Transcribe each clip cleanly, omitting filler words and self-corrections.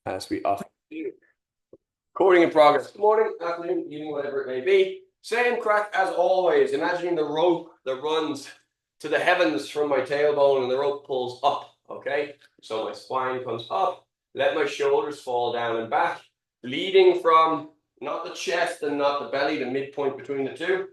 as we often do. Recording in progress. Good morning, afternoon, evening, whatever it may be. Same crack as always. Imagining the rope that runs to the heavens from my tailbone and the rope pulls up. Okay, so my spine comes up. Let my shoulders fall down and back, leading from not the chest and not the belly, the midpoint between the two.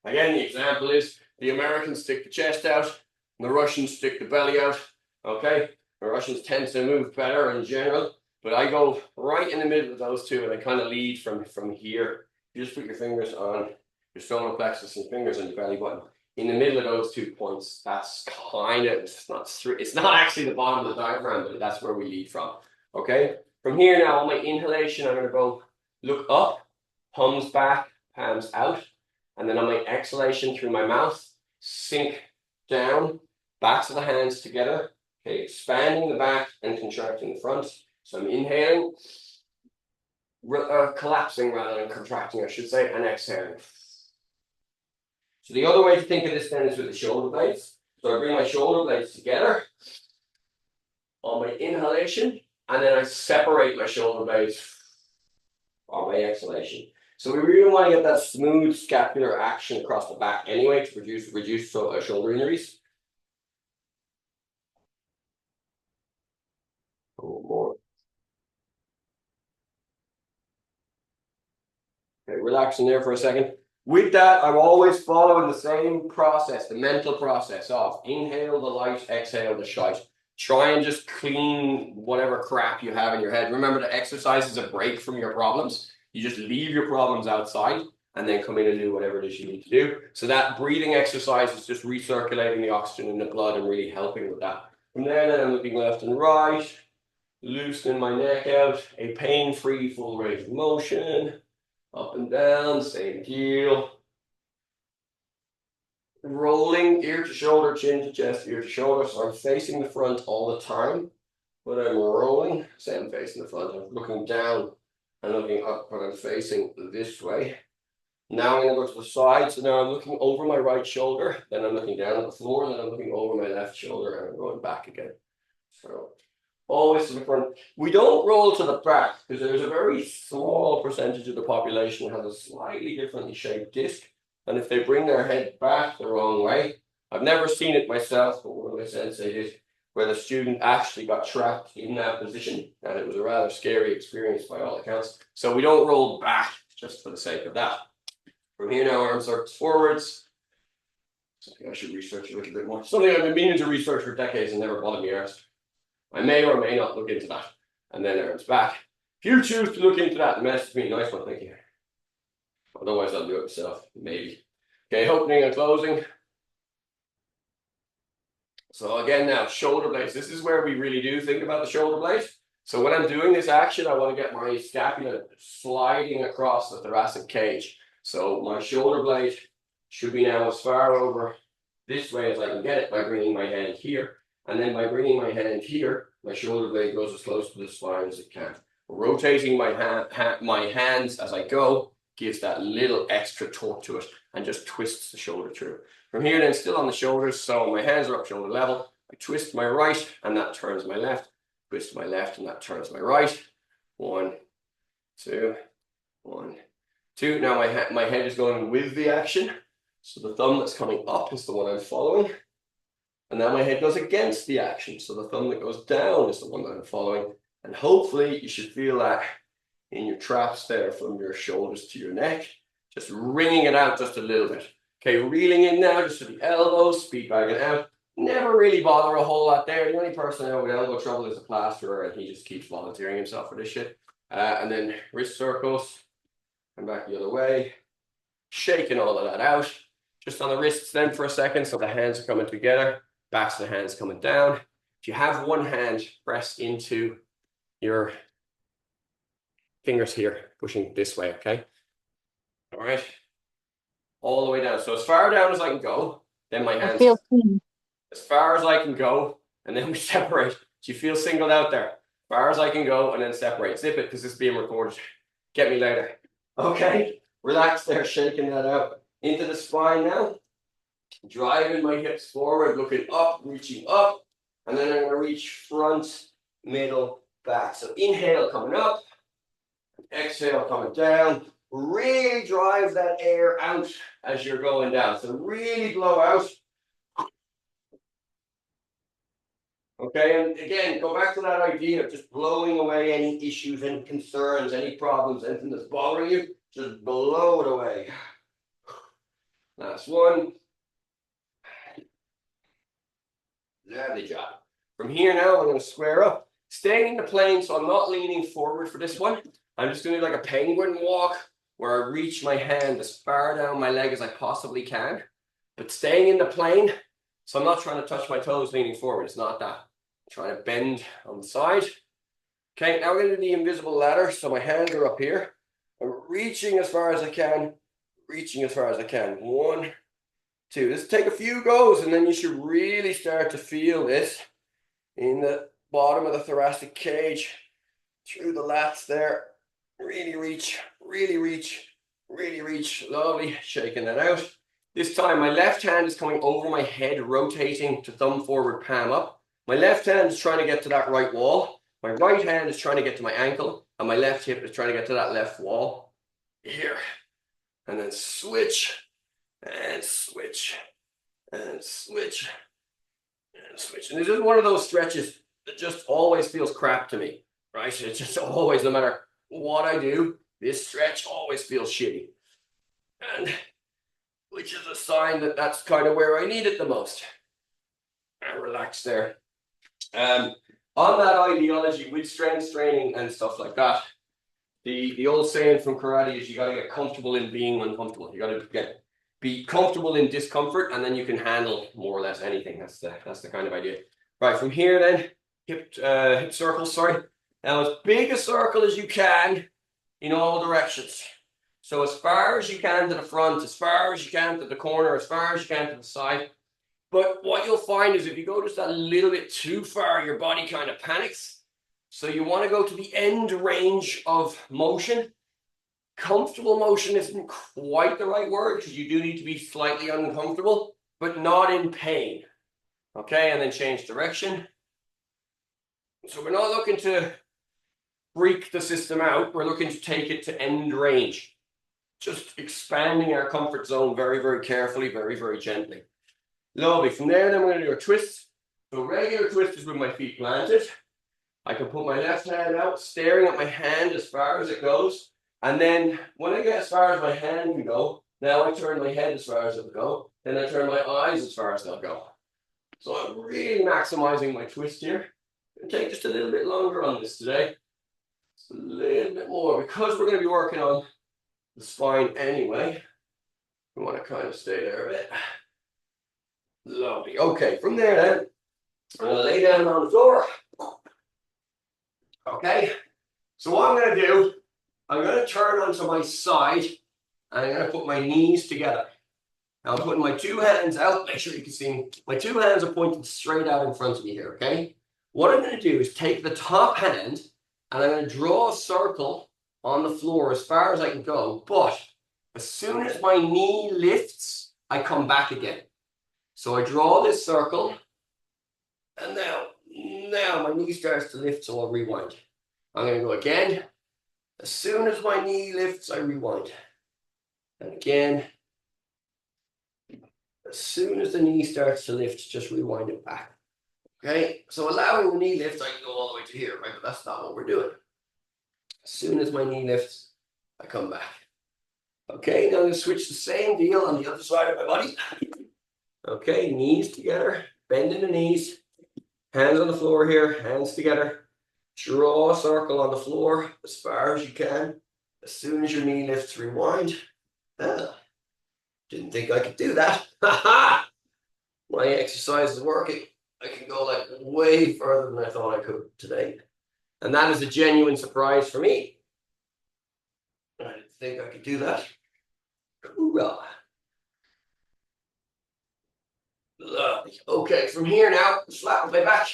Again, the example is the Americans stick the chest out and the Russians stick the belly out. Okay, the Russians tend to move better in general, but I go right in the middle of those two and I kind of lead from here. You just put your fingers on your solar plexus and fingers on your belly button. In the middle of those 2 points, that's kind of, it's not actually the bottom of the diaphragm, but that's where we lead from. Okay, from here now, on my inhalation, I'm going to go look up, palms back, palms out. And then on my exhalation through my mouth, sink down, backs of the hands together. Okay, expanding the back and contracting the front. So I'm inhaling, collapsing rather than contracting, I should say, and exhaling. So the other way to think of this then is with the shoulder blades. So I bring my shoulder blades together on my inhalation, and then I separate my shoulder blades on my exhalation. So we really want to get that smooth scapular action across the back anyway to reduce shoulder injuries. A little more. Okay, relaxing there for a second. With that, I'm always following the same process, the mental process of inhale the light, exhale the shite. Try and just clean whatever crap you have in your head. Remember, the exercise is a break from your problems. You just leave your problems outside and then come in and do whatever it is you need to do. So that breathing exercise is just recirculating the oxygen in the blood and really helping with that. From there, then I'm looking left and right, loosening my neck out, a pain-free full range of motion, up and down, same deal. Rolling ear to shoulder, chin to chest, ear to shoulder. So I'm facing the front all the time, but I'm rolling. Same facing the front. I'm looking down and looking up, but I'm facing this way. Now I'm going to go to the side. So now I'm looking over my right shoulder, then I'm looking down at the floor, then I'm looking over my left shoulder, and I'm going back again. So always to the front. We don't roll to the back because there's a very small percentage of the population that has a slightly differently shaped disc. And if they bring their head back the wrong way, I've never seen it myself, but one of my sensei did, where the student actually got trapped in that position. And it was a rather scary experience by all accounts. So we don't roll back just for the sake of that. From here now, arm circles forwards. Something I should research a little bit more. Something I've been meaning to research for decades and never bothered me arms. I may or may not look into that. And then arms back. If you choose to look into that, message me. Nice one, thank you. Otherwise, I'll do it myself, maybe. Okay, opening and closing. So again now, shoulder blades. This is where we really do think about the shoulder blades. So when I'm doing this action, I want to get my scapula sliding across the thoracic cage. So my shoulder blade should be now as far over this way as I can get it by bringing my hand here. And then by bringing my hand here, my shoulder blade goes as close to the spine as it can. Rotating my hands as I go gives that little extra torque to it and just twists the shoulder through. From here then, still on the shoulders, so my hands are up shoulder level. I twist my right and that turns my left. Twist my left and that turns my right. 1, 2, 1, 2. Now my head is going with the action. So the thumb that's coming up is the one I'm following. And now my head goes against the action. So the thumb that goes down is the one that I'm following. And hopefully you should feel that in your traps there from your shoulders to your neck. Just wringing it out just a little bit. Okay, reeling in now just to the elbows, speed bagging out. Never really bother a whole lot there. The only person out with elbow trouble is a plasterer and he just keeps volunteering himself for this shit. And then wrist circles. And back the other way. Shaking all of that out. Just on the wrists then for a second. So the hands are coming together. Backs of the hands coming down. If you have one hand, press into your fingers here, pushing this way, okay? All right. All the way down. So as far down as I can go, then my hands. As far as I can go, and then we separate. Do you feel singled out there? As far as I can go, and then separate. Zip it, because this is being recorded. Get me later. Okay. Relax there, shaking that out. Into the spine now. Driving my hips forward, looking up, reaching up. And then I'm going to reach front, middle, back. So inhale coming up, exhale coming down. Really drive that air out as you're going down. So really blow out. Okay, and again, go back to that idea of just blowing away any issues, any concerns, any problems, anything that's bothering you, just blow it away. Last one. Lovely job. From here now, I'm going to square up. Staying in the plane, so I'm not leaning forward for this one. I'm just doing like a penguin walk where I reach my hand as far down my leg as I possibly can. But staying in the plane, so I'm not trying to touch my toes leaning forward. It's not that. I'm trying to bend on the side. Okay, now we're going to do the invisible ladder. So my hands are up here. I'm reaching as far as I can. Reaching as far as I can. 1, 2. Just take a few goes and then you should really start to feel this in the bottom of the thoracic cage, through the lats there. Really reach, really reach, really reach. Lovely. Shaking that out. This time my left hand is coming over my head, rotating to thumb forward, palm up. My left hand is trying to get to that right wall. My right hand is trying to get to my ankle, and my left hip is trying to get to that left wall. Here. And then switch, and switch, and switch, and switch. And this is one of those stretches that just always feels crap to me, right? It's just always, no matter what I do, this stretch always feels shitty. And which is a sign that that's kind of where I need it the most. And relax there. On that ideology with strength training and stuff like that, the old saying from karate is you got to get comfortable in being uncomfortable. You got to be comfortable in discomfort, and then you can handle more or less anything. That's the kind of idea. Right, from here then, hip circles, sorry. Now as big a circle as you can in all directions. So as far as you can to the front, as far as you can to the corner, as far as you can to the side. But what you'll find is if you go just a little bit too far, your body kind of panics. So you want to go to the end range of motion. Comfortable motion isn't quite the right word because you do need to be slightly uncomfortable, but not in pain. Okay, and then change direction. So we're not looking to freak the system out. We're looking to take it to end range. Just expanding our comfort zone very, very carefully, very, very gently. Lovely. From there, then we're going to do a twist. So regular twist is with my feet planted. I can put my left hand out, staring at my hand as far as it goes. And then when I get as far as my hand can go, now I turn my head as far as it'll go. Then I turn my eyes as far as they'll go. So I'm really maximizing my twist here. It'll take just a little bit longer on this today. Just a little bit more, because we're going to be working on the spine anyway. We want to kind of stay there a bit. Lovely. Okay, from there then, I'm going to lay down on the floor. Okay, so what I'm going to do, I'm going to turn onto my side and I'm going to put my knees together. Now I'm putting my two hands out. Make sure you can see my two hands are pointed straight out in front of me here, okay? What I'm going to do is take the top hand and I'm going to draw a circle on the floor as far as I can go. But as soon as my knee lifts, I come back again. So I draw this circle and now my knee starts to lift, so I'll rewind. I'm going to go again. As soon as my knee lifts, I rewind. And again. As soon as the knee starts to lift, just rewind it back. Okay, so allowing the knee lift, I can go all the way to here, right? But that's not what we're doing. As soon as my knee lifts, I come back. Okay, now I'm going to switch the same deal on the other side of my body. Okay, knees together, bending the knees. Hands on the floor here, hands together. Draw a circle on the floor as far as you can. As soon as your knee lifts, rewind. Didn't think I could do that. My exercise is working. I can go like way further than I thought I could today. And that is a genuine surprise for me. I didn't think I could do that. Hoorah. Lovely. Okay, from here now, flat my back.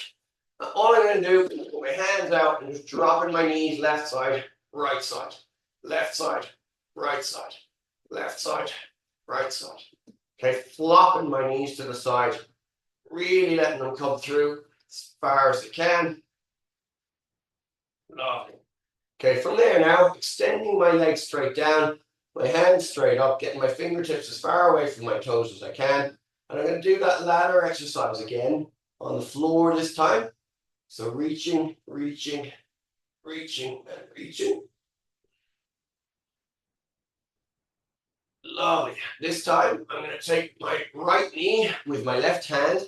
All I'm going to do is put my hands out and just dropping my knees left side, right side, left side, right side, left side, right side. Okay, flopping my knees to the side, really letting them come through as far as they can. Lovely. Okay, from there now, extending my legs straight down, my hands straight up, getting my fingertips as far away from my toes as I can. And I'm going to do that ladder exercise again on the floor this time. So reaching, reaching, reaching, and reaching. Lovely. This time, I'm going to take my right knee with my left hand,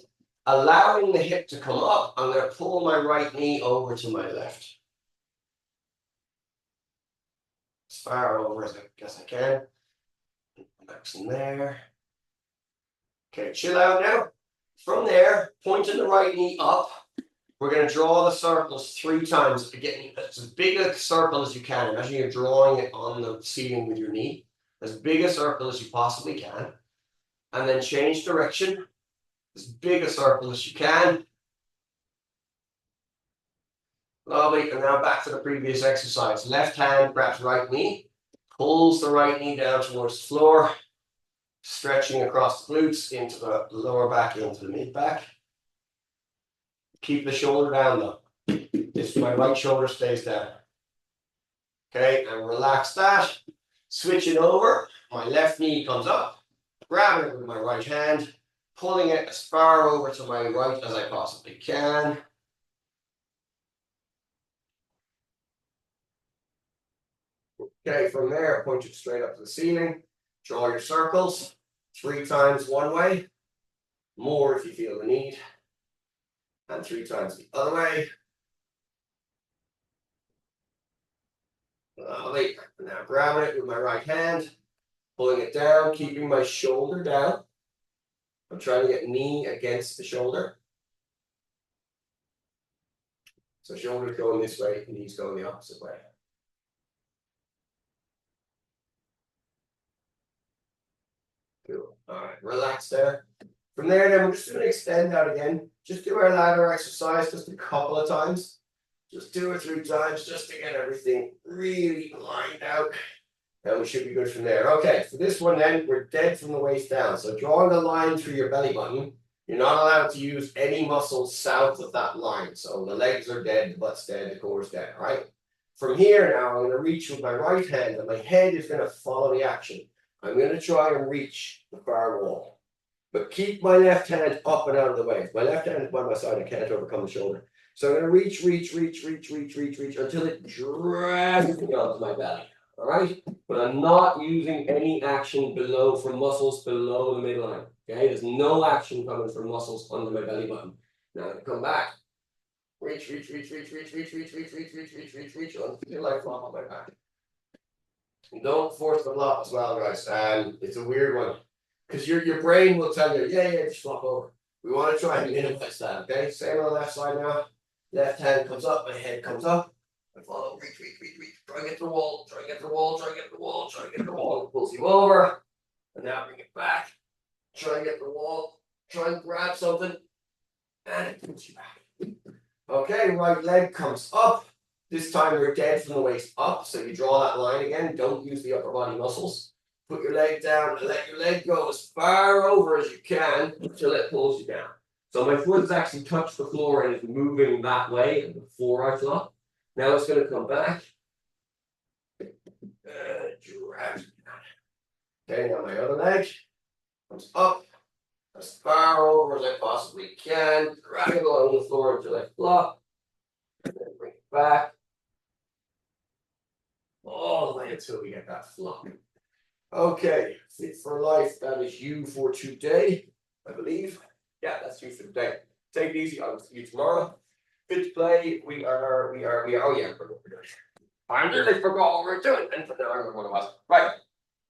allowing the hip to come up. I'm going to pull my right knee over to my left. As far over as I can. Max in there. Okay, chill out now. From there, pointing the right knee up. We're going to draw the circles 3 times. Again, it's as big a circle as you can. Imagine you're drawing it on the ceiling with your knee. As big a circle as you possibly can. And then change direction. As big a circle as you can. Lovely. And now back to the previous exercise. Left hand grabs right knee. Pulls the right knee down towards the floor. Stretching across the glutes into the lower back, into the mid back. Keep the shoulder down though. This my right shoulder stays down. Okay, and relax that. Switch it over. My left knee comes up. Grabbing it with my right hand. Pulling it as far over to my right as I possibly can. Okay, from there, point it straight up to the ceiling. Draw your circles 3 times one way. More if you feel the need. And 3 times the other way. Lovely. Now grabbing it with my right hand, pulling it down, keeping my shoulder down. I'm trying to get knee against the shoulder. So shoulders going this way, knees going the opposite way. Cool. All right, relax there. From there, then we're just going to extend out again. Just do our ladder exercise just a couple of times. Just 2 or 3 times just to get everything really lined out. And we should be good from there. Okay, for this one then, we're dead from the waist down. So drawing a line through your belly button, you're not allowed to use any muscles south of that line. So the legs are dead, the butt's dead, the core's dead, all right? From here now, I'm going to reach with my right hand and my head is going to follow the action. I'm going to try and reach the far wall. But keep my left hand up and out of the way. If my left hand is by my side, I can't overcome the shoulder. So I'm going to reach until it drags me onto my belly. All right? But I'm not using any action below from muscles below the midline. Okay? There's no action coming from muscles under my belly button. Now I come back. Reach until I flop on my back. And don't force the flop as well, guys. It's a weird one. Because your brain will tell you, yeah, just flop over. We want to try and minimize that, okay? Same on the left side now. Left hand comes up, my head comes up. I follow, reach. Try and get the wall, try and get the wall. It pulls you over. And now bring it back. Try and get the wall. Try and grab something. And it pulls you back. Okay, right leg comes up. This time we're dead from the waist up. So you draw that line again. Don't use the upper body muscles. Put your leg down and let your leg go as far over as you can until it pulls you down. So my foot has actually touched the floor and is moving that way before I flop. Now it's going to come back. Drag it down. Okay, now my other leg comes up as far over as I possibly can. Drag it along the floor until I flop. And then bring it back. All the way until we get that flop. Okay, fit for life. That is you for today, I believe. Yeah, that's you for today. Take it easy. I'll see you tomorrow. Fit to play. We are. Oh yeah, we're doing. I nearly forgot what we're doing. And I don't remember what it was. Right.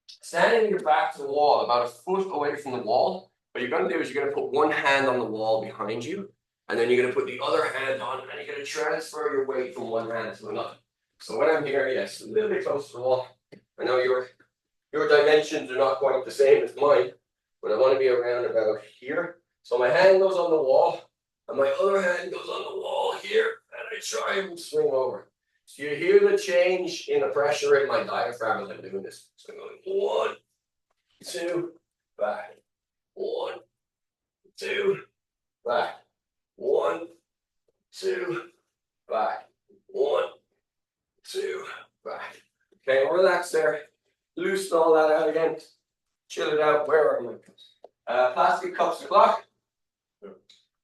Standing your back to the wall, about a foot away from the wall. What you're going to do is you're going to put one hand on the wall behind you, and then you're going to put the other hand on, and you're going to transfer your weight from one hand to another. So when I'm here, yes, a little bit close to the wall. I know your dimensions are not quite the same as mine, but I want to be around about here. So my hand goes on the wall, and my other hand goes on the wall here, and I try and swing over. So you hear the change in the pressure in my diaphragm as I'm doing this. So I'm going 1, 2, back. 1, 2, back. 1, 2, back. 1, Okay, relax there. Loosen all that out again. Chill it out. Where are my cups? Plastic cups o'clock.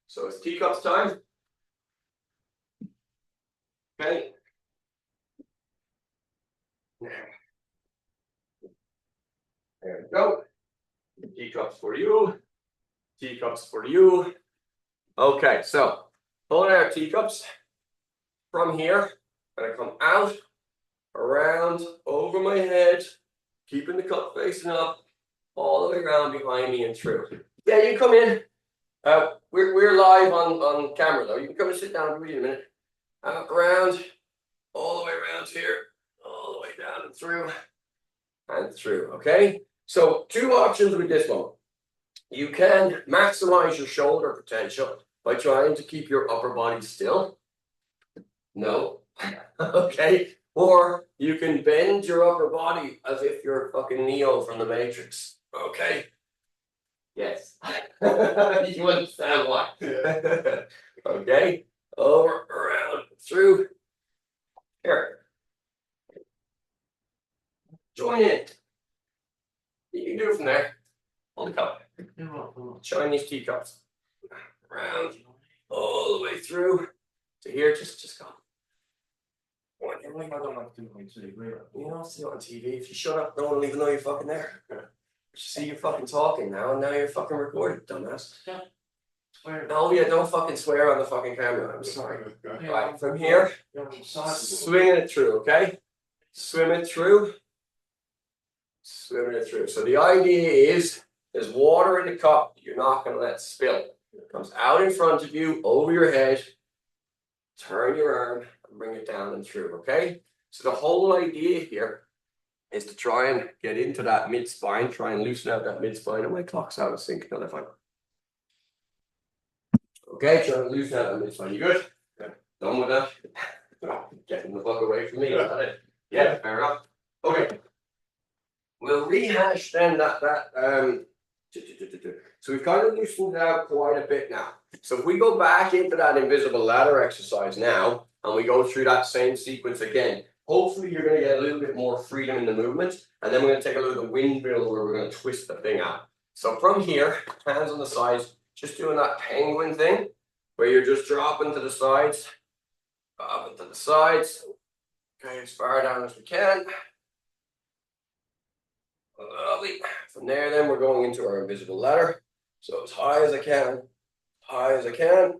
So it's teacups time. Okay. There we go. Teacups for you. Teacups for you. Okay, so pulling our teacups from here. Gonna come out, around, over my head, keeping the cup facing up, all the way around behind me and through. Yeah, you come in. We're live on camera though. You can come and sit down and read in a minute. Around, all the way around here, all the way down and through, okay? So 2 options with this one. You can maximize your shoulder potential by trying to keep your upper body still. No. Okay. Or you can bend your upper body as if you're fucking Neo from the Matrix. Okay. Yes. You understand why. Okay. Over, around, through. Here. Join in. You can do it from there. Hold the cup. Chinese teacups. Around, all the way through to here. Just go. You don't see it on TV. If you shut up, no one will even know you're fucking there. See you fucking talking now, and now you're fucking recorded, dumbass. Yeah. No, yeah, don't fucking swear on the fucking camera. I'm sorry. Right, from here, swinging it through, okay? Swim it through. Swimming it through. So the idea is, there's water in the cup you're not going to let spill. It comes out in front of you, over your head. Turn your arm and bring it down and through, okay? So the whole idea here is to try and get into that mid-spine, try and loosen out that mid-spine. And my clock's out of sync, another fine. Okay, try and loosen out that mid-spine. You good? Yeah. Done with that? Getting the fuck away from me, is that it? Yeah, fair enough. Okay. We'll rehash then so we've kind of loosened it out quite a bit now. So if we go back into that invisible ladder exercise now, and we go through that same sequence again, hopefully you're going to get a little bit more freedom in the movement, and then we're going to take a look at the windmill where we're going to twist the thing out. So from here, hands on the sides, just doing that penguin thing, where you're just dropping to the sides, up to the sides, okay, as far down as we can. Lovely. From there, then we're going into our invisible ladder. So as high as I can, high as I can.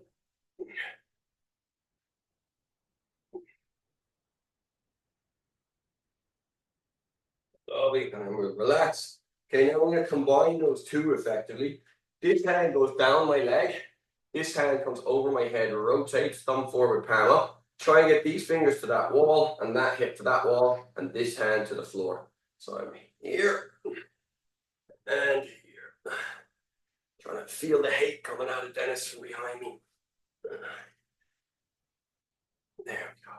Lovely, and then we'll relax. Okay, now I'm going to combine those two effectively. This hand goes down my leg. This hand comes over my head, rotates, thumb forward, palm up. Try and get these fingers to that wall, and that hip to that wall, and this hand to the floor. So I'm here, and here. Trying to feel the hate coming out of Dennis from behind me. There we go.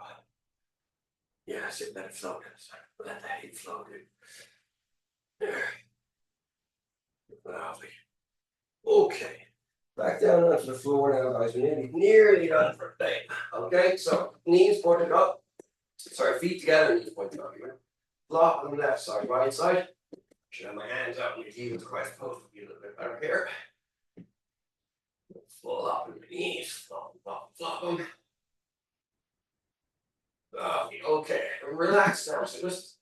Yeah, that's it. Let it flow. Let the hate flow, dude. There. Lovely. Okay. Back down onto the floor now, guys. We're nearly done for the day. Okay, so knees pointed up. Sorry, feet together, knees pointed up. Flop on the left side, right side. Should have my hands out and my heels quite supposed to be a little bit better here. Full up on the knees, flop, flop, flop them. Okay, and relax now. So just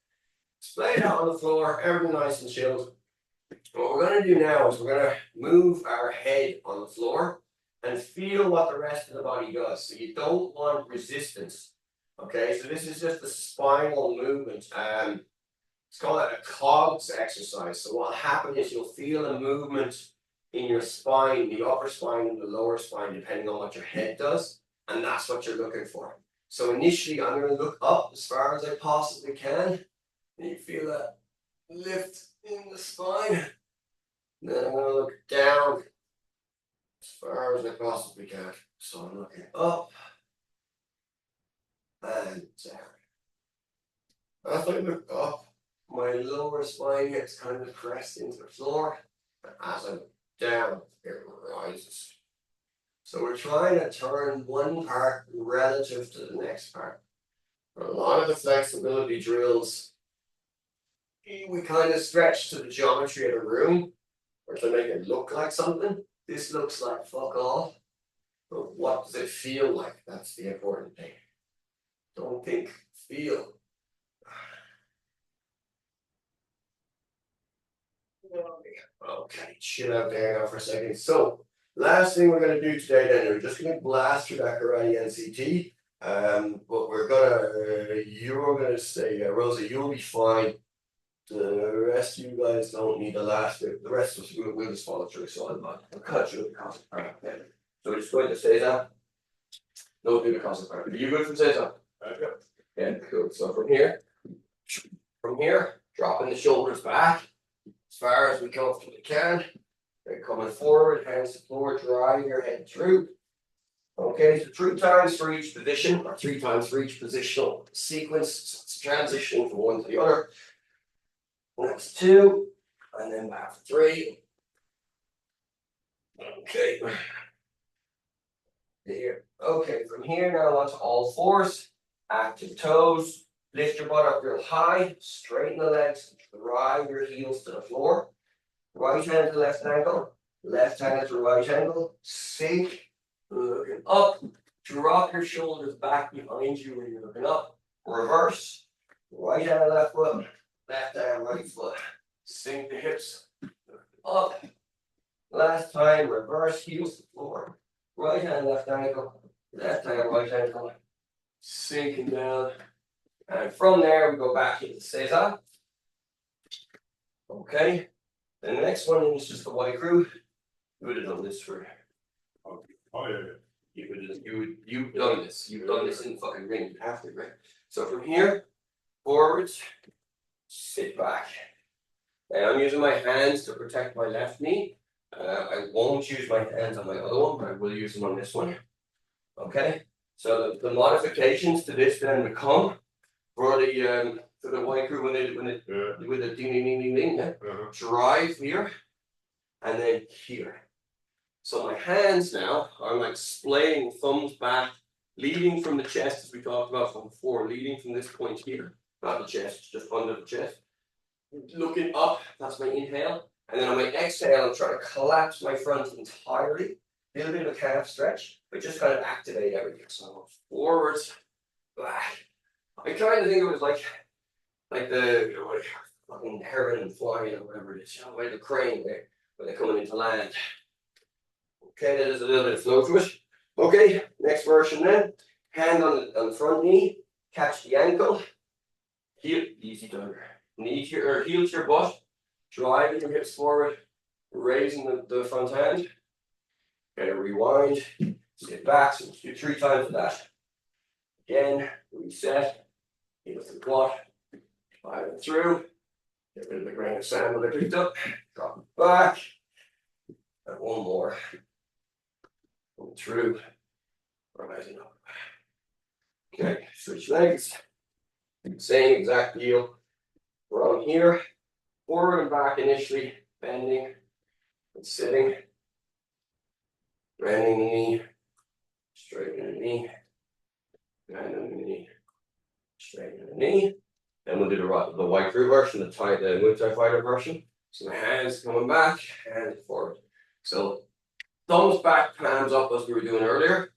lay it out on the floor, everything nice and chilled. What we're going to do now is we're going to move our head on the floor and feel what the rest of the body does. So you don't want resistance. Okay, so this is just a spinal movement. It's called a cogs exercise. So what'll happen is you'll feel a movement in your spine, the upper spine and the lower spine, depending on what your head does. And that's what you're looking for. So initially, I'm going to look up as far as I possibly can. And you feel that lift in the spine. And then I'm going to look down as far as I possibly can. So I'm looking up and down. As I look up, my lower spine gets kind of pressed into the floor. And as I look down, it rises. So we're trying to turn one part relative to the next part. A lot of the flexibility drills we kind of stretch to the geometry of the room, or to make it look like something. This looks like fuck all, but what does it feel like? That's the important thing. Don't think, feel. Okay, chill out there now for a second. So, last thing we're going to do today, then, we're just going to blast through that karate NCT. But you're going to stay, Rosa, you'll be fine. The rest of you guys don't need the last bit. The rest of us will just follow through. So I'll cut you the concept part. Okay. So we're just going to say that. Don't do the concept part. Are you good from say that? Yeah, cool. So from here, dropping the shoulders back as far as we comfortably can. Then coming forward, hands to the floor, drive your head through. Okay, so 3 times for each position, or 3 times for each positional sequence. So it's transitioning from one to the other. That's 2, and then back for 3. Okay. Here. Okay, from here now onto all fours. Active toes. Lift your butt up real high. Straighten the legs. Drive your heels to the floor. Right hand to left ankle. Left hand to right ankle. Sink. Looking up. Drop your shoulders back behind you when you're looking up. Reverse. Right hand, left foot. Left hand, right foot. Sink the hips. Up. Last time, reverse heels to the floor. Right hand, left ankle. Left hand, right ankle. Sinking down. And from there, we go back into Seiza. Okay. The next one is just the white crew. You would have done this for. Oh yeah. You've done this. You've done this in the fucking ring. You have to, right? So from here, forwards, sit back. And I'm using my hands to protect my left knee. I won't use my hands on my other one, but I will use them on this one. Okay. So the modifications to this then become for the white crew when they with the ding ding ding ding ding, yeah. Drive here and then here. So my hands now are like splaying, thumbs back, leading from the chest as we talked about from before, leading from this point here, not the chest, just under the chest. Looking up, that's my inhale. And then on my exhale, I'm trying to collapse my front entirely. A little bit of a calf stretch, but just kind of activate everything. So forwards, back. I kind of think it was like the fucking heron flying or whatever it is, you know, like the crane there when they're coming into land. Okay, there's a little bit of flow to it. Okay, next version then. Hand on the front knee, catch the ankle, heel, easy done. Knee to your, or heel to your butt, driving your hips forward, raising the front hand. Okay, rewind, sit back, so let's do 3 times of that. Again, reset, heel to the butt, drive it through, get rid of the grain of sand that I picked up, drop it back, and one more. Go through, rising up. Okay, switch legs, same exact deal. From here, forward and back initially, bending and sitting, bending the knee, straightening the knee, bending the knee, straightening the knee. Then we'll do the white crew version, the Muay Thai fighter version. So my hands coming back, hands forward. So thumbs back, palms up as we were doing earlier.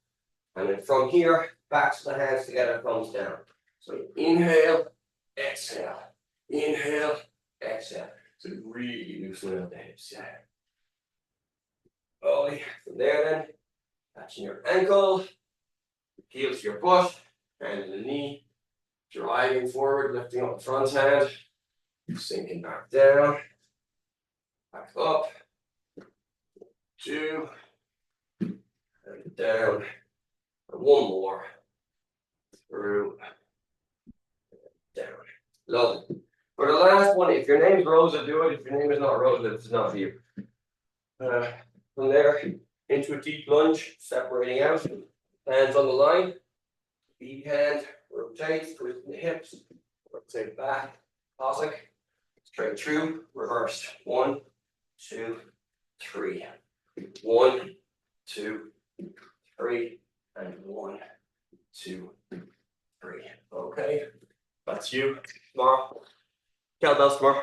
And then from here, backs of the hands together, thumbs down. So inhale, exhale, inhale, exhale. So really loosen out the hips, yeah. Oh, from there then, catching your ankle, heel to your butt, hand to the knee, driving forward, lifting up the front hand, sinking back down, back up, 2, and down, and 1 more, through, down. Love it. For the last one, if your name is Rosa, do it. If your name is not Rosa, it's not for you. From there, into a deep lunge, separating out, hands on the line, feed hand, rotate, twisting the hips, rotate back, Cossack, straight through, reversed. 1, 2, 3. 1, 2, 3, and 1, 2, 3. Okay, that's you. Tomorrow. Kettlebells tomorrow.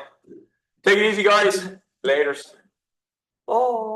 Take it easy, guys. Laters. Oh.